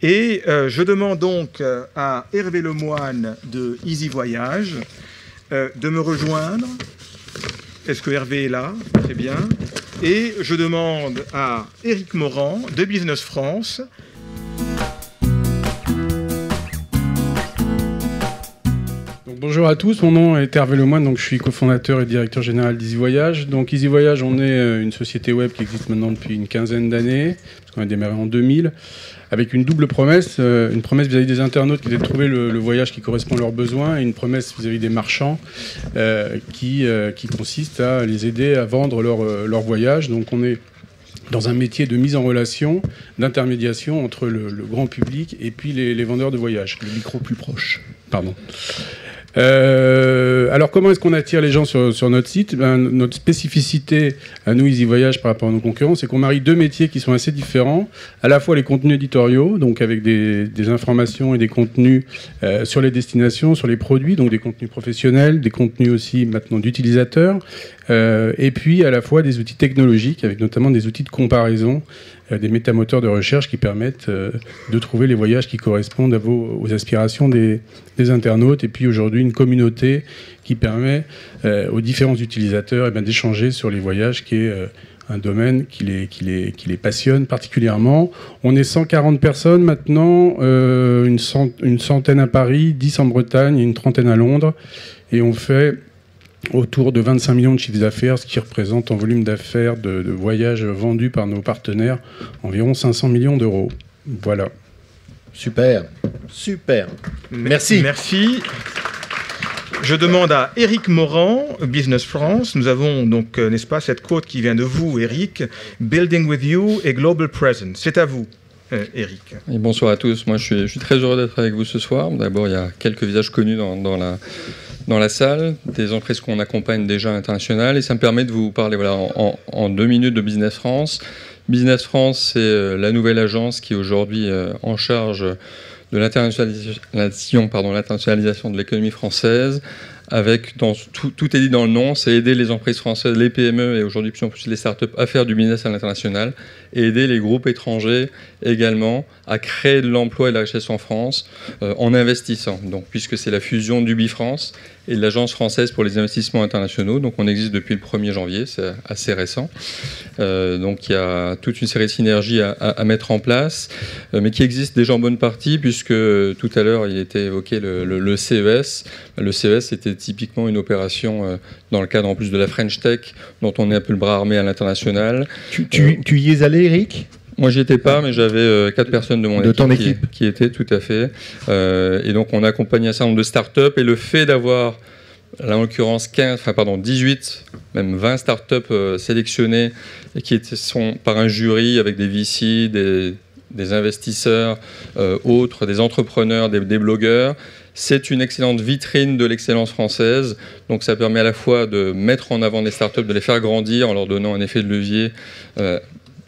Et je demande donc à Hervé Lemoine de Easy Voyage de me rejoindre. Est-ce que Hervé est là? Très bien. Et je demande à Éric Morand de Business France. Bonjour à tous, mon nom est Hervé Lemoine, donc je suis cofondateur et directeur général d'Easy Voyage. Donc Easy Voyage, on est une société web qui existe maintenant depuis une quinzaine d'années, parce qu'on a démarré en 2000, avec une double promesse, une promesse vis-à-vis des internautes qui était de trouver le voyage qui correspond à leurs besoins, et une promesse vis-à-vis des marchands qui consiste à les aider à vendre leur voyage. Donc on est dans un métier de mise en relation, d'intermédiation entre le grand public et puis les vendeurs de voyages. Le micro plus proche. Pardon. Alors comment est-ce qu'on attire les gens sur notre site? Notre spécificité à nous, Easy Voyage, par rapport à nos concurrents, c'est qu'on marie deux métiers qui sont assez différents. À la fois les contenus éditoriaux, donc avec des informations et des contenus sur les destinations, sur les produits, donc des contenus professionnels, des contenus aussi maintenant d'utilisateurs, et puis à la fois des outils technologiques, avec notamment des outils de comparaison, des métamoteurs de recherche qui permettent de trouver les voyages qui correspondent aux aspirations des internautes, et puis aujourd'hui une communauté qui permet aux différents utilisateurs d'échanger sur les voyages, qui est un domaine qui les passionne particulièrement. On est 140 personnes maintenant, une centaine à Paris, 10 en Bretagne et une trentaine à Londres, et on fait autour de 25 millions de chiffres d'affaires, ce qui représente en volume d'affaires de voyages vendus par nos partenaires environ 500 millions d'euros. Voilà. Super, super. Merci. Merci. Je demande à Éric Morand, Business France. Nous avons donc, n'est-ce pas, cette quote qui vient de vous, Éric, Building with you et Global Presence. C'est à vous, Éric. Et bonsoir à tous. Moi, je suis très heureux d'être avec vous ce soir. D'abord, il y a quelques visages connus dans la salle, des entreprises qu'on accompagne déjà à l'international, et ça me permet de vous parler en 2 minutes de Business France. Business France, c'est la nouvelle agence qui est aujourd'hui en charge de l'internationalisation de l'économie française, avec tout est dit dans le nom, c'est aider les entreprises françaises, les PME et aujourd'hui plus en plus les startups à faire du business à l'international, et aider les groupes étrangers également à créer de l'emploi et de la richesse en France en investissant. Donc, puisque c'est la fusion d'UbiFrance et de l'Agence française pour les investissements internationaux. Donc on existe depuis le 1er janvier, c'est assez récent. Donc il y a toute une série de synergies à mettre en place, mais qui existent déjà en bonne partie, puisque tout à l'heure il était évoqué le CES. Le CES c'était typiquement une opération dans le cadre en plus de la French Tech, dont on est un peu le bras armé à l'international. Tu y es allé, Eric ? Moi, j'y étais pas, mais j'avais 4 personnes de mon équipe qui étaient, tout à fait. Et donc, on a accompagné un certain nombre de startups. Et le fait d'avoir, là, en l'occurrence, 18, même 20 startups sélectionnées, et qui sont par un jury avec des VC, des investisseurs, autres, des entrepreneurs, des blogueurs, c'est une excellente vitrine de l'excellence française. Donc, ça permet à la fois de mettre en avant des startups, de les faire grandir en leur donnant un effet de levier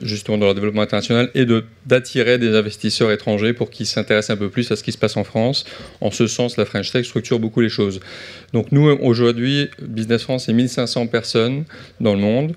justement dans leur développement international, et d'attirer des investisseurs étrangers pour qu'ils s'intéressent un peu plus à ce qui se passe en France. En ce sens, la French Tech structure beaucoup les choses. Donc nous, aujourd'hui, Business France, c'est 1500 personnes dans le monde,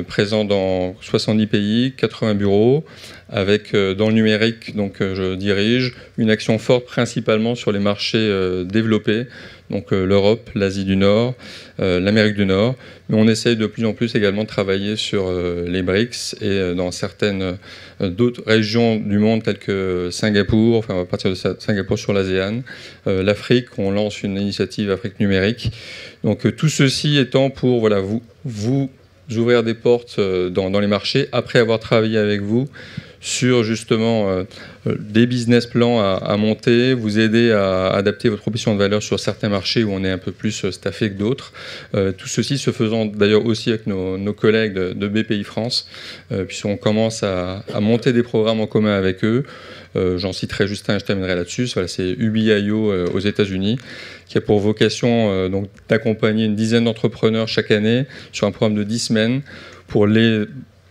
présents dans 70 pays, 80 bureaux, avec dans le numérique, donc je dirige une action forte principalement sur les marchés développés, donc l'Europe, l'Asie du Nord, l'Amérique du Nord. Mais on essaye de plus en plus également de travailler sur les BRICS et dans certaines d'autres régions du monde telles que Singapour, enfin à partir de Singapour sur l'ASEAN, l'Afrique, on lance une initiative Afrique numérique. Donc tout ceci étant pour vous ouvrir des portes dans les marchés après avoir travaillé avec vous sur justement des business plans à monter, vous aider à adapter votre proposition de valeur sur certains marchés où on est un peu plus staffé que d'autres. Tout ceci se faisant d'ailleurs aussi avec nos collègues de BPI France, puisqu'on commence à monter des programmes en commun avec eux. J'en citerai juste un, je terminerai là-dessus. Voilà, c'est Ubi.io aux États-Unis, qui a pour vocation donc d'accompagner une dizaine d'entrepreneurs chaque année sur un programme de 10 semaines pour les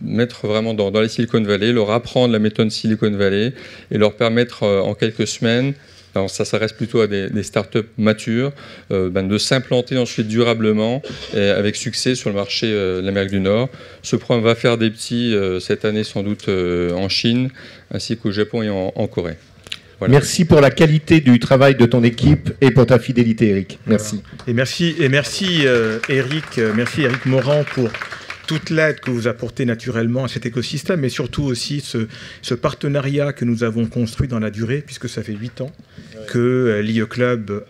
mettre vraiment dans les Silicon Valley, leur apprendre la méthode Silicon Valley et leur permettre en quelques semaines alors ça reste plutôt à des startups matures, de s'implanter ensuite durablement et avec succès sur le marché de l'Amérique du Nord. Ce programme va faire des petits cette année sans doute en Chine, ainsi qu'au Japon et en Corée. Voilà. Merci pour la qualité du travail de ton équipe et pour ta fidélité, Eric. Merci. Et merci Eric Morand pour toute l'aide que vous apportez naturellement à cet écosystème, mais surtout aussi ce partenariat que nous avons construit dans la durée, puisque ça fait 8 ans que l'IE Club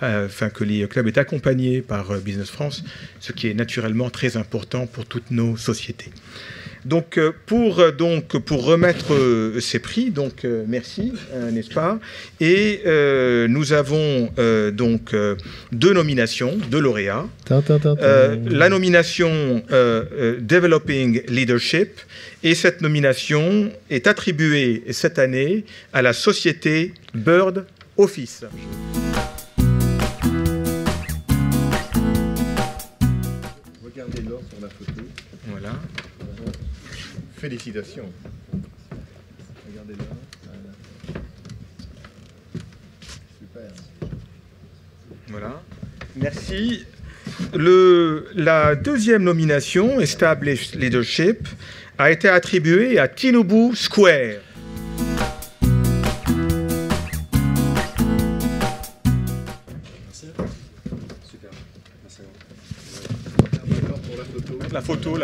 est accompagné par Business France, ce qui est naturellement très important pour toutes nos sociétés. Donc pour remettre ces prix, merci, n'est-ce pas? Et nous avons donc 2 nominations, 2 lauréats. La nomination Developing Leadership, et cette nomination est attribuée cette année à la société Bird Office. Regardez l'or sur la photo. Voilà. Félicitations. Regardez là. Super. Voilà. Merci. La deuxième nomination, Established Leadership, a été attribuée à Tinubu Square. Super. Merci. La photo.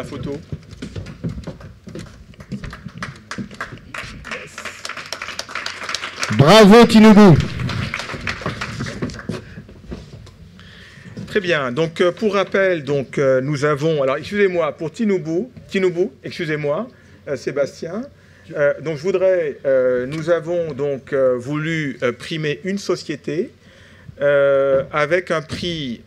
Bravo Tinubu. Très bien. Donc pour rappel, nous avons, alors excusez-moi, pour Tinubu, excusez-moi, Sébastien. Donc je voudrais, nous avons donc voulu primer une société avec un prix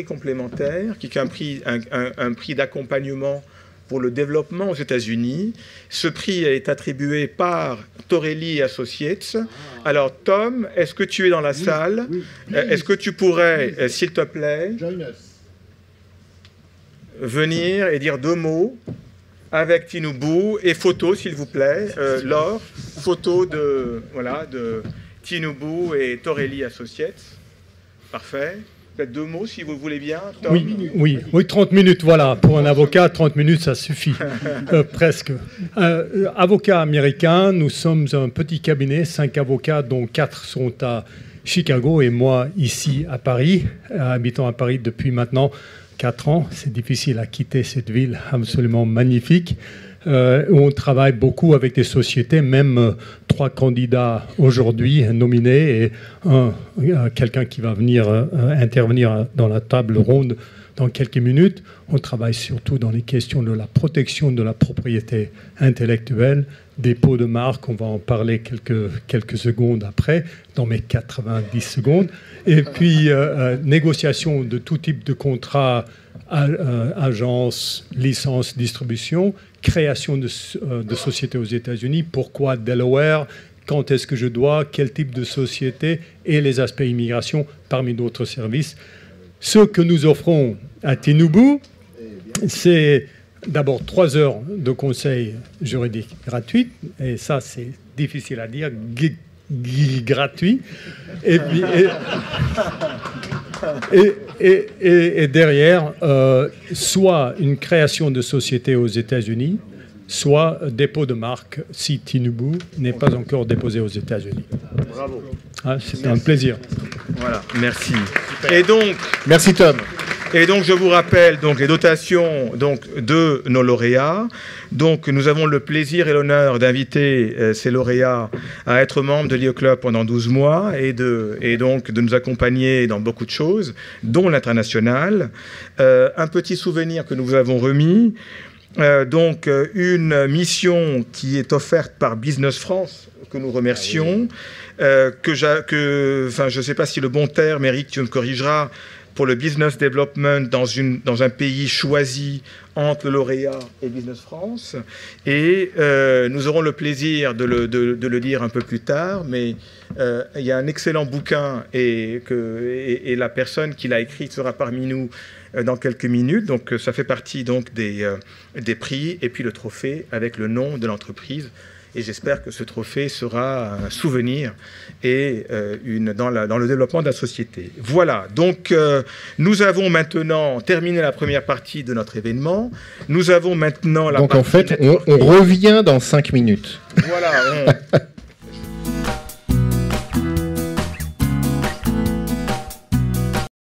complémentaire, qui est un prix d'accompagnement pour le développement aux États-Unis. Ce prix est attribué par Torelli Associates. Alors, Tom, est-ce que tu es dans la salle? Oui. Est-ce que tu pourrais, s'il te plaît, venir et dire 2 mots avec Tinubu et photo, s'il vous plaît, Laure, photo de Tinubu et Torelli Associates. Parfait. Peut-être 2 mots, si vous le voulez bien. Tom. Oui, 30 minutes, voilà. Pour un avocat, 30 minutes, ça suffit. Presque. Avocat américain, nous sommes un petit cabinet, 5 avocats, dont 4 sont à Chicago et moi ici à Paris, habitant à Paris depuis maintenant 4 ans. C'est difficile à quitter cette ville absolument magnifique. On travaille beaucoup avec des sociétés, même 3 candidats aujourd'hui nominés et quelqu'un qui va venir intervenir dans la table ronde dans quelques minutes. On travaille surtout dans les questions de la protection de la propriété intellectuelle, dépôt de marque, on va en parler quelques secondes après, dans mes 90 secondes, et puis négociation de tout type de contrat, agence, licence, distribution, création de sociétés aux États-Unis, pourquoi Delaware, quand est-ce que je dois, quel type de société et les aspects immigration parmi d'autres services. Ce que nous offrons à Tinubu, c'est d'abord 3 heures de conseil juridique gratuit, et ça c'est difficile à dire, gratuit, et puis... Et derrière, soit une création de société aux États-Unis, soit dépôt de marque si Tinubu n'est pas encore déposé aux États-Unis. Bravo. C'est un plaisir. Voilà, merci. Et donc, merci Tom. Et donc je vous rappelle les dotations de nos lauréats. Donc nous avons le plaisir et l'honneur d'inviter ces lauréats à être membres de l'IE Club pendant 12 mois et donc de nous accompagner dans beaucoup de choses, dont l'international. Un petit souvenir que nous vous avons remis. Une mission qui est offerte par Business France, que nous remercions, je ne sais pas si le bon terme, Eric, tu me corrigeras, pour le business development dans un pays choisi entre le lauréat et Business France. Et nous aurons le plaisir de le dire un peu plus tard, mais il y a un excellent bouquin et la personne qui l'a écrit sera parmi nous dans quelques minutes. Donc ça fait partie des prix et puis le trophée avec le nom de l'entreprise. et j'espère que ce trophée sera un souvenir et dans le développement de la société. Voilà, donc nous avons maintenant terminé la première partie de notre événement. Nous avons maintenant la donc partie... Donc en fait, on revient dans 5 minutes. Voilà,